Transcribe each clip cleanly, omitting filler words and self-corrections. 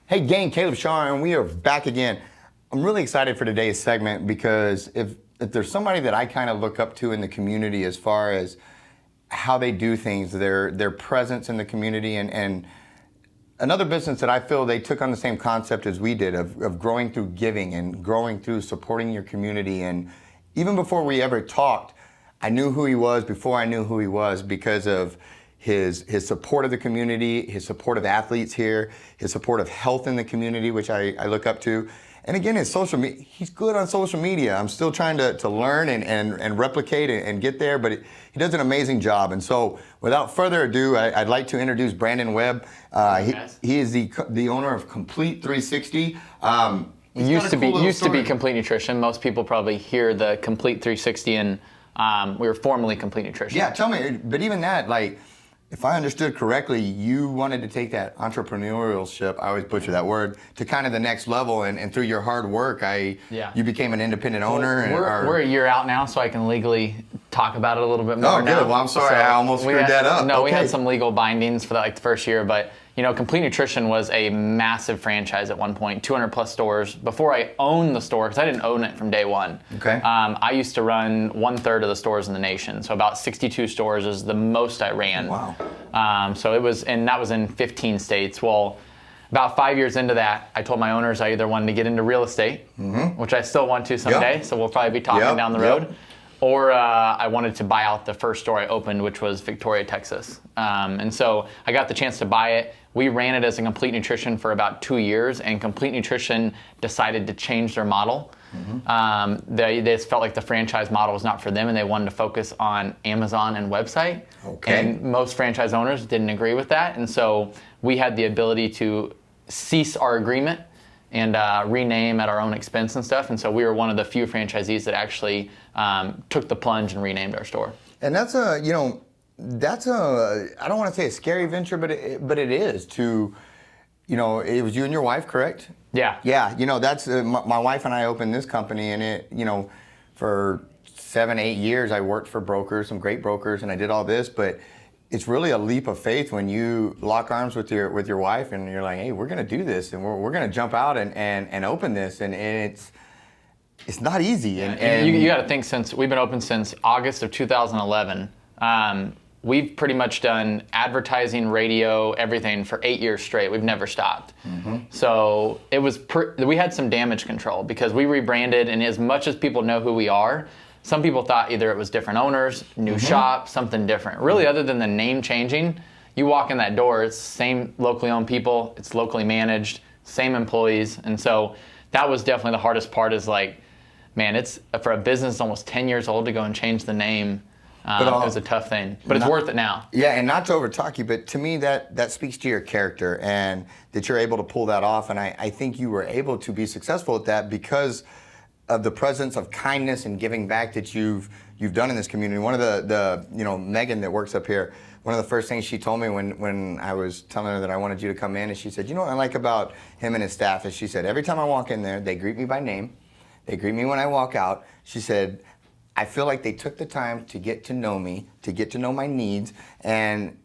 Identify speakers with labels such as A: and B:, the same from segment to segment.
A: Hey gang, Caleb Shaw, and we are back again. I'm really excited for today's segment because if there's somebody that I kind of look up to in the community as far as how they do things, their presence in the community, and another business that I feel they took on the same concept as we did of growing through giving and growing through supporting your community. And even before we ever talked, I knew who he was before I knew who he was because of his support of the community, his support of athletes here, his support of health in the community, which I look up to. And again, his social media, he's good on social media. I'm still trying to learn and replicate and get there, but he does an amazing job. And so without further ado, I'd like to introduce Brandon Webb. He is the owner of Complete 360.
B: Used to be Complete Nutrition. Most people probably hear the Complete 360 and we were formerly Complete Nutrition.
A: Yeah, tell me, but even that, like, if I understood correctly, you wanted to take that entrepreneurship, I always butcher that word, to kind of the next level, and through your hard work, you became an independent owner.
B: We're a year out now, so I can legally talk about it a little bit more now.
A: Oh, good. Well, I'm sorry, I almost screwed that up.
B: No, we had some legal bindings for that, like the first year, but Complete Nutrition was a massive franchise at one point, 200 plus stores. Before I owned the store, because I didn't own it from day one.
A: Okay.
B: I used to run 1/3 of the stores in the nation, so about 62 stores is the most I ran.
A: Wow.
B: So it was, and that was in 15 states. Well, about 5 years into that, I told my owners I either wanted to get into real estate, which I still want to someday, so we'll probably be talking down the road, or I wanted to buy out the first store I opened, which was Victoria, Texas. And so I got the chance to buy it. We ran it as a Complete Nutrition for about 2 years, and Complete Nutrition decided to change their model. They just felt like the franchise model was not for them, and they wanted to focus on Amazon and website.
A: Okay.
B: And most franchise owners didn't agree with that, and so we had the ability to cease our agreement and rename at our own expense and stuff. And so we were one of the few franchisees that actually took the plunge and renamed our store.
A: And that's I don't want to say a scary venture, but it is to, it was you and your wife, correct?
B: Yeah.
A: Yeah, that's, my wife and I opened this company, and it, for 7-8 years I worked for brokers, some great brokers, and I did all this, but it's really a leap of faith when you lock arms with your wife and you're like, hey, we're going to do this, and we're going to jump out and open this, and it's not easy. And
B: you got to think, since we've been open since August of 2011, we've pretty much done advertising, radio, everything for 8 years straight. We've never stopped. So it was we had some damage control because we rebranded, and as much as people know who we are, some people thought either it was different owners, new shop, something different. Really, other than the name changing, you walk in that door, it's same locally owned people, it's locally managed, same employees. And so that was definitely the hardest part, is like, man, it's for a business almost 10 years old to go and change the name. It was a tough thing, but it's worth it now.
A: Yeah, and not to overtalk you, but to me that speaks to your character, and that you're able to pull that off. And I think you were able to be successful at that because of the presence of kindness and giving back that you've done in this community. One of the Megan that works up here, one of the first things she told me when I was telling her that I wanted you to come in, is she said, what I like about him and his staff is, she said, every time I walk in there, they greet me by name. They greet me when I walk out. She said, I feel like they took the time to get to know me, to get to know my needs, and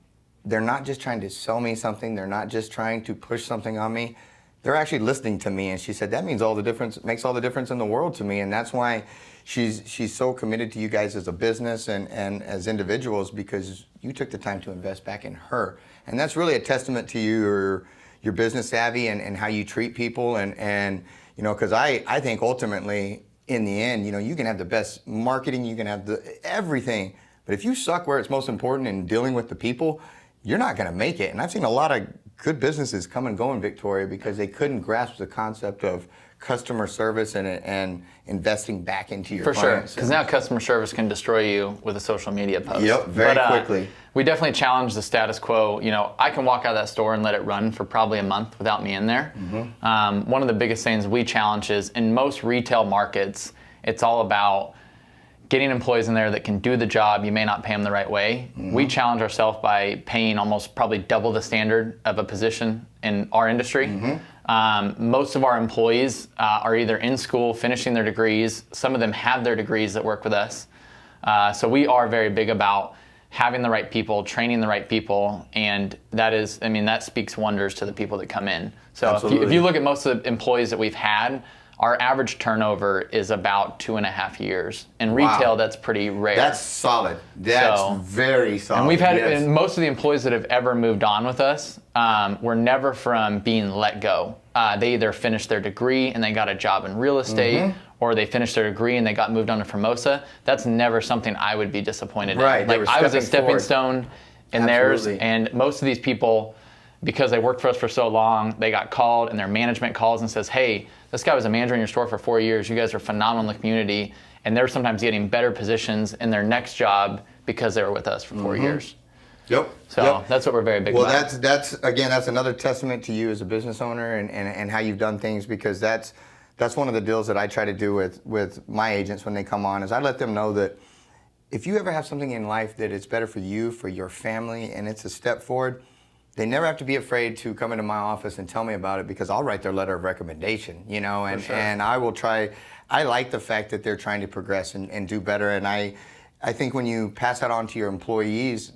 A: they're not just trying to sell me something. They're not just trying to push something on me. They're actually listening to me. And she said, that makes all the difference in the world to me. And that's why she's so committed to you guys as a business and as individuals, because you took the time to invest back in her. And that's really a testament to your business savvy and how you treat people. And because I think ultimately, in the end, you can have the best marketing, you can have everything, but if you suck where it's most important in dealing with the people, you're not going to make it. And I've seen a lot of good businesses come and go in Victoria because they couldn't grasp the concept of customer service and investing back into your clients.
B: For sure, because now customer service can destroy you with a social media post.
A: Yep, very quickly.
B: We definitely challenge the status quo. I can walk out of that store and let it run for probably a month without me in there. One of the biggest things we challenge is, in most retail markets, it's all about getting employees in there that can do the job. You may not pay them the right way. We challenge ourselves by paying almost probably double the standard of a position in our industry. Most of our employees are either in school, finishing their degrees. Some of them have their degrees that work with us. So we are very big about having the right people, training the right people, and that speaks wonders to the people that come in. So if you look at most of the employees that we've had, our average turnover is about 2.5 years. In retail, that's pretty rare.
A: That's solid. That's very solid.
B: And we've had and most of the employees that have ever moved on with us were never from being let go. They either finished their degree and they got a job in real estate, or they finished their degree and they got moved on to Formosa. That's never something I would be disappointed in. Like, I was a stepping stone in theirs, and most of these people, because they worked for us for so long, they got called and their management calls and says, hey, this guy was a manager in your store for 4 years. You guys are phenomenal in the community. And they're sometimes getting better positions in their next job because they were with us for 4 years. So that's what we're very big about.
A: Well, that's another testament to you as a business owner and how you've done things, because that's one of the deals that I try to do with my agents when they come on, is I let them know that if you ever have something in life that is better for you, for your family, and it's a step forward, they never have to be afraid to come into my office and tell me about it, because I'll write their letter of recommendation, and I will try. I like the fact that they're trying to progress and do better, and I think when you pass that on to your employees,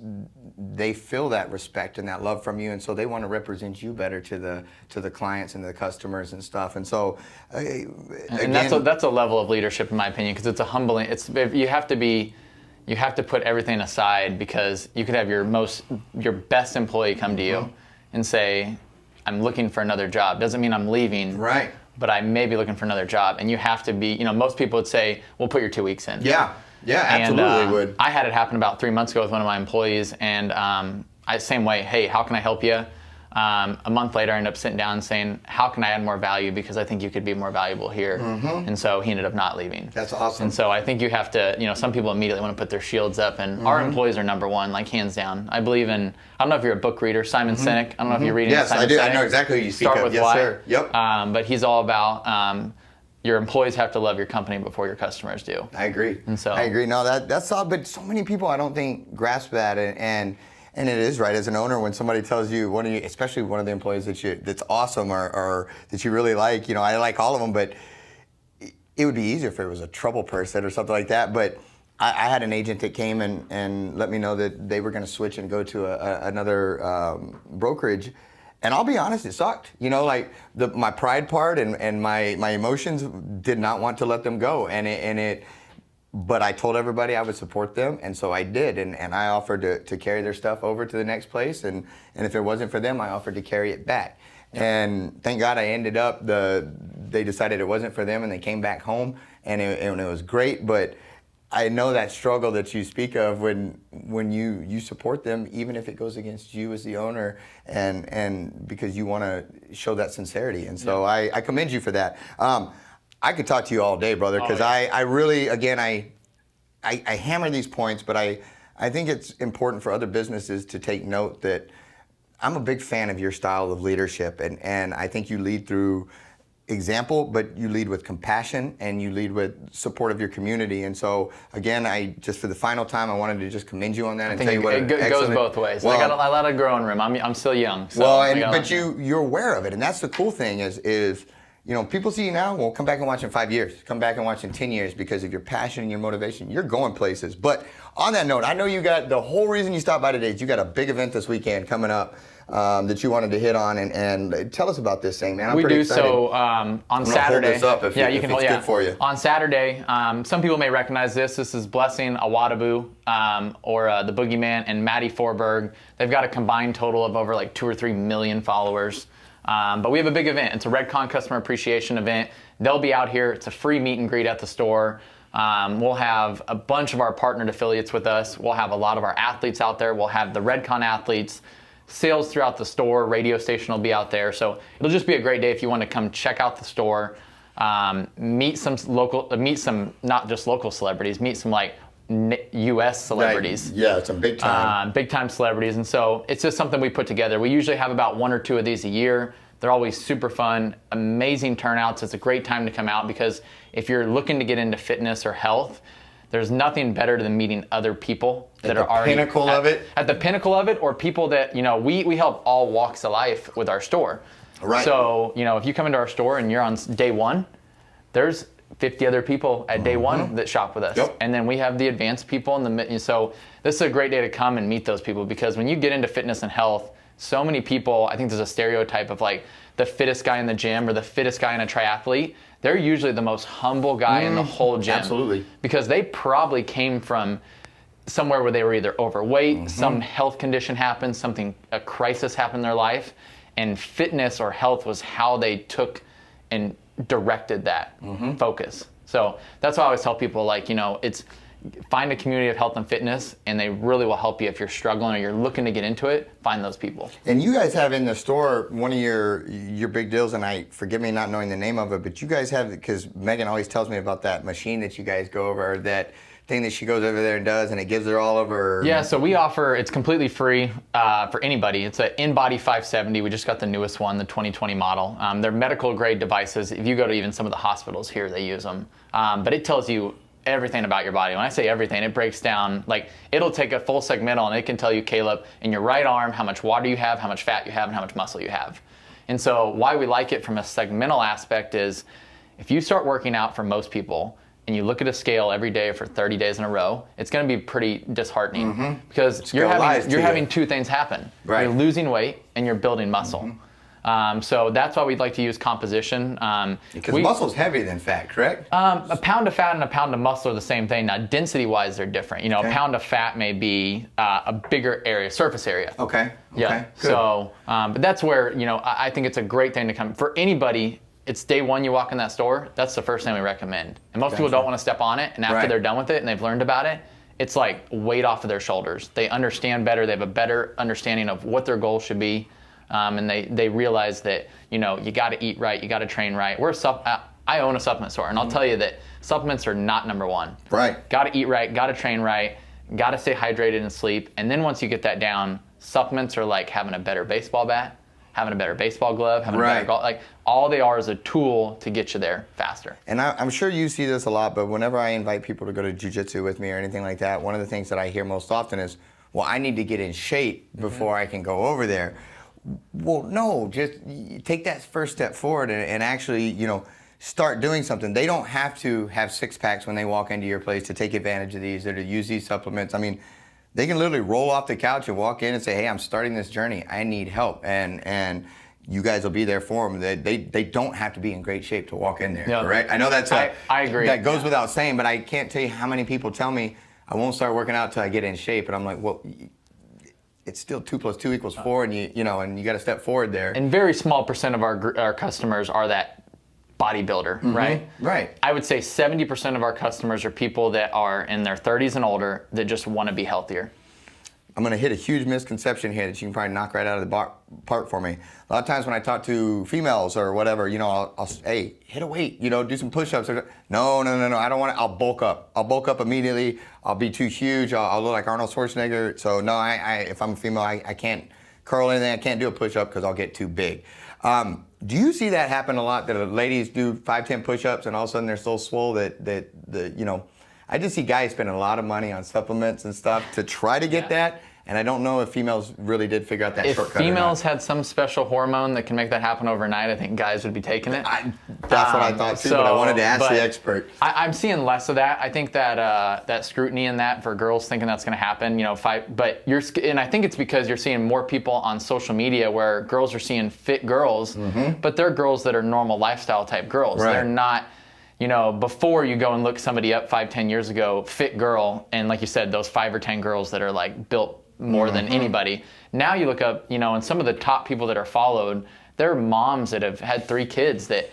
A: they feel that respect and that love from you, and so they want to represent you better to the clients and the customers and stuff. And so,
B: and that's a level of leadership, in my opinion, because it's a humbling. You have to put everything aside, because you could have your best employee come to you and say, I'm looking for another job. Doesn't mean I'm leaving.
A: Right.
B: But I may be looking for another job. And you have to be, most people would say, we'll put your 2 weeks in.
A: Yeah, absolutely would.
B: I had it happen about 3 months ago with one of my employees, and same way, hey, how can I help you? A month later, I ended up sitting down and saying, how can I add more value, because I think you could be more valuable here. And so he ended up not leaving.
A: That's awesome.
B: And so I think you have to, some people immediately want to put their shields up, and our employees are number one, like hands down. I believe in, I don't know if you're a book reader, Simon Sinek. I don't know if you're reading Simon Sinek.
A: Yes, I do. I know exactly who you speak of.
B: Start with
A: yes,
B: why.
A: Sir. Yep.
B: But he's all about your employees have to love your company before your customers do.
A: I agree.
B: And so
A: I agree. No, that's all. But so many people, I don't think, grasp that, and it is right. As an owner, when somebody tells you, especially one of the employees that's awesome or that you really like, I like all of them, but it would be easier if it was a trouble person or something like that. But I had an agent that came and let me know that they were going to switch and go to another brokerage. And I'll be honest, it sucked. My pride part and my emotions did not want to let them go. But I told everybody I would support them, and so I did. And I offered to carry their stuff over to the next place. And if it wasn't for them, I offered to carry it back. And thank God I ended up, they decided it wasn't for them, and they came back home, and it was great. But I know that struggle that you speak of when you support them, even if it goes against you as the owner, and because you want to show that sincerity. And so I commend you for that. I could talk to you all day, brother, because I really, again, I hammer these points, but I think it's important for other businesses to take note that I'm a big fan of your style of leadership, and I think you lead through example, but you lead with compassion and you lead with support of your community. And so, again, for the final time, I wanted to just commend you on that and tell you what
B: it goes both ways. Well, I got a lot of growing room. I'm still young. So
A: but you're aware of it, and that's the cool thing is. People see you now, well, come back and watch in 5 years. Come back and watch in 10 years because of your passion and your motivation. You're going places. But on that note, I know you got, the whole reason you stopped by today is you got a big event this weekend coming up that you wanted to hit on. And tell us about this thing, man. I'm pretty excited.
B: So on Saturday.
A: Hold this up if it's good for you.
B: On Saturday, some people may recognize this. This is Blessing Awadabu or the Boogeyman and Maddie Forberg. They've got a combined total of over like 2 or 3 million followers. But we have a big event. It's a Redcon Customer Appreciation event. They'll be out here. It's a free meet and greet at the store. We'll have a bunch of our partnered affiliates with us. We'll have a lot of our athletes out there. We'll have the Redcon athletes. Sales throughout the store. Radio station will be out there. So it'll just be a great day if you want to come check out the store. Meet some not just local celebrities. Meet some U.S. celebrities.
A: Right. Yeah, some big time.
B: Big time celebrities. And so it's just something we put together. We usually have about 1 or 2 of these a year. They're always super fun, amazing turnouts. It's a great time to come out because if you're looking to get into fitness or health, there's nothing better than meeting other people that are already
A: at the
B: pinnacle of it, or people that, we help all walks of life with our store.
A: Right.
B: So, if you come into our store and you're on day 1, there's 50 other people at day one that shop with us.
A: Yep.
B: And then we have the advanced people so this is a great day to come and meet those people, because when you get into fitness and health, so many people, I think there's a stereotype of like the fittest guy in the gym or the fittest guy in a triathlete. They're usually the most humble guy in the whole gym.
A: Absolutely.
B: Because they probably came from somewhere where they were either overweight, some health condition happened, a crisis happened in their life, and fitness or health was how they took and directed that focus. So that's why I always tell people, like, it's find a community of health and fitness, and they really will help you if you're struggling or you're looking to get into it. Find those people.
A: And you guys have in the store one of your big deals, and forgive me not knowing the name of it, but you guys have, because Megan always tells me about that machine that you guys go over, that thing that she goes over there and does, and it gives her all of her...
B: Yeah, so we offer, it's completely free for anybody. It's an InBody 570. We just got the newest one, the 2020 model. They're medical grade devices. If you go to even some of the hospitals here, they use them. But it tells you everything about your body. When I say everything, it breaks down, like, it'll take a full segmental and it can tell you, Caleb, in your right arm, how much water you have, how much fat you have, and how much muscle you have. And so why we like it from a segmental aspect is, if you start working out, for most people, and you look at a scale every day for 30 days in a row, it's going to be pretty disheartening, because you're having two things happen.
A: Right.
B: You're losing weight and you're building muscle. So that's why we'd like to use composition.
A: Because muscle's heavier than fat, correct?
B: A pound of fat and a pound of muscle are the same thing. Now, density-wise, they're different. A pound of fat may be a bigger area, surface area.
A: Okay.
B: Yeah.
A: Good.
B: So, but that's where, I think it's a great thing to come. For anybody, it's day one you walk in that store, that's the first thing we recommend. And most people don't want to step on it, and after they're done with it and they've learned about it, it's like weight off of their shoulders. They understand better, they have a better understanding of what their goals should be. And they realize that, you got to eat right, you got to train right. I own a supplement store, and I'll tell you that supplements are not number one.
A: Right.
B: Got to eat right, got to train right, got to stay hydrated and sleep. And then once you get that down, supplements are like having a better baseball bat, having a better baseball glove, having a better golf. Like, all they are is a tool to get you there faster.
A: And I'm sure you see this a lot, but whenever I invite people to go to jiu-jitsu with me or anything like that, one of the things that I hear most often is, well, I need to get in shape before I can go over there. Well, no, just take that first step forward and actually, start doing something. They don't have to have six packs when they walk into your place to take advantage of these or to use these supplements. I mean, they can literally roll off the couch and walk in and say, hey, I'm starting this journey. I need help. And you guys will be there for them. They don't have to be in great shape to walk in there, correct? I know that's
B: I agree.
A: That goes without saying, but I can't tell you how many people tell me, I won't start working out until I get in shape. And I'm like, well, it's still 2 + 2 = 4, and you got to step forward there.
B: And very small percent of our customers are that bodybuilder, right?
A: Right.
B: I would say 70% of our customers are people that are in their 30s and older that just want to be healthier.
A: I'm going to hit a huge misconception here that you can probably knock right out of the park for me. A lot of times when I talk to females or whatever, I'll say, hey, hit a weight, do some push-ups. No, I don't want to. I'll bulk up. I'll bulk up immediately. I'll be too huge. I'll look like Arnold Schwarzenegger. So no, if I'm a female, I can't curl anything. I can't do a push-up because I'll get too big. Do you see that happen a lot, that ladies do 5-10 push-ups and all of a sudden they're so swole that I just see guys spending a lot of money on supplements and stuff to try to get that. And I don't know if females really did figure out that shortcut.
B: If females had some special hormone that can make that happen overnight, I think guys would be taking it.
A: That's what I thought too, but I wanted to ask the expert.
B: I'm seeing less of that. I think that that scrutiny in that for girls thinking that's going to happen, and I think it's because you're seeing more people on social media where girls are seeing fit girls, but they're girls that are normal lifestyle type girls.
A: Right.
B: They're not. Before you go and look somebody up 5-10 years ago, fit girl, and like you said, those 5 or 10 girls that are like built more than anybody. Now you look up, and some of the top people that are followed, they're moms that have had 3 kids that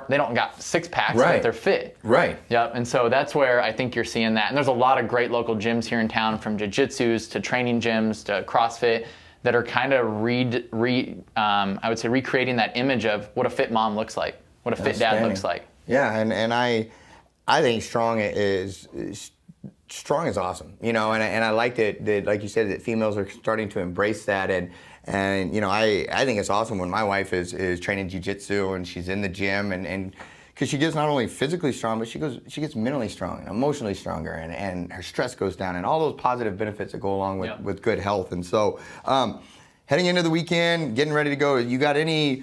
B: they don't got 6 packs, but they're fit.
A: Right.
B: Yep. And so that's where I think you're seeing that. And there's a lot of great local gyms here in town, from jiu-jitsus to training gyms to CrossFit, that are kind of I would say recreating that image of what a fit mom looks like, what a fit dad looks like.
A: Yeah, and I think strong is awesome, and I like that, like you said, that females are starting to embrace that, and I think it's awesome when my wife is training jiu-jitsu and she's in the gym, and because she gets not only physically strong, but she gets mentally strong and emotionally stronger, and her stress goes down, and all those positive benefits that go along with good health. And so heading into the weekend, getting ready to go, you got any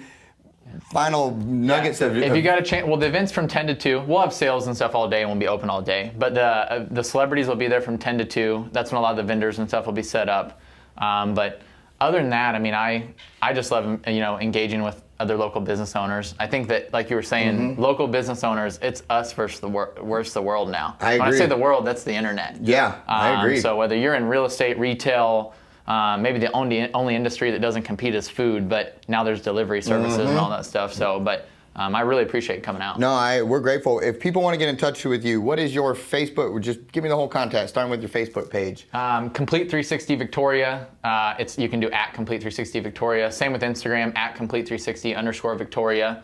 A: final nuggets of
B: If you got a chance, well, the event's from 10 to 2. We'll have sales and stuff all day and we'll be open all day. But the celebrities will be there from 10 to 2. That's when a lot of the vendors and stuff will be set up. But other than that, I mean, I just love, engaging with other local business owners. I think that, like you were saying, local business owners, it's us versus the world now.
A: I agree.
B: When I say the world, that's the internet.
A: Yeah, I agree.
B: So whether you're in real estate, retail, maybe the only industry that doesn't compete is food, but now there's delivery services and all that stuff. So, but I really appreciate coming out.
A: No, we're grateful. If people want to get in touch with you, what is your Facebook? Just give me the whole contact, starting with your Facebook page.
B: Complete 360 Victoria. You can do at Complete 360 Victoria. Same with Instagram, at Complete 360 _Victoria.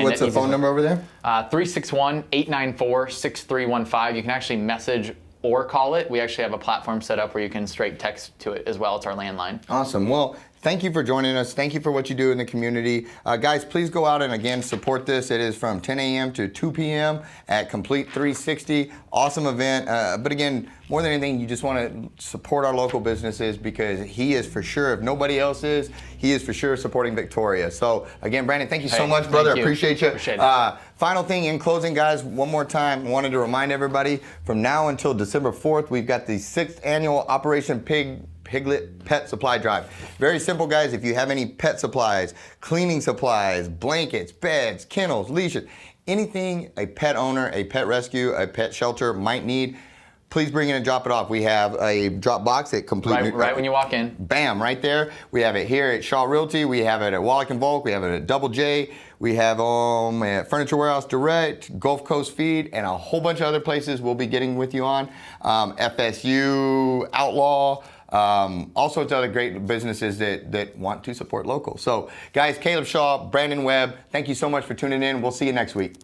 A: What's the phone number over there?
B: 361-894-6315. You can actually message or call it. We actually have a platform set up where you can straight text to it as well. It's our landline.
A: Awesome. Well, thank you for joining us. Thank you for what you do in the community. Guys, please go out and again support this. It is from 10 a.m. to 2 p.m. at Complete 360. Awesome event. But again, more than anything, you just want to support our local businesses because he is for sure, if nobody else is, he is for sure supporting Victoria. So again, Brandon, thank you so much, brother. Appreciate you.
B: Appreciate it.
A: Final thing in closing, guys, one more time, wanted to remind everybody from now until December 4th, we've got the 6th annual Operation Piglet Pet Supply Drive. Very simple, guys. If you have any pet supplies, cleaning supplies, blankets, beds, kennels, leashes, anything a pet owner, a pet rescue, a pet shelter might need, please bring in and drop it off. We have a drop box at Complete.
B: Right when you walk in.
A: Bam, right there. We have it here at Shaw Realty. We have it at Wallach and Volk. We have it at Double J. We have at Furniture Warehouse Direct, Gulf Coast Feed, and a whole bunch of other places we'll be getting with you on. FSU, Outlaw, all sorts of other great businesses that want to support local. So, guys, Caleb Shaw, Brandon Webb, thank you so much for tuning in. We'll see you next week.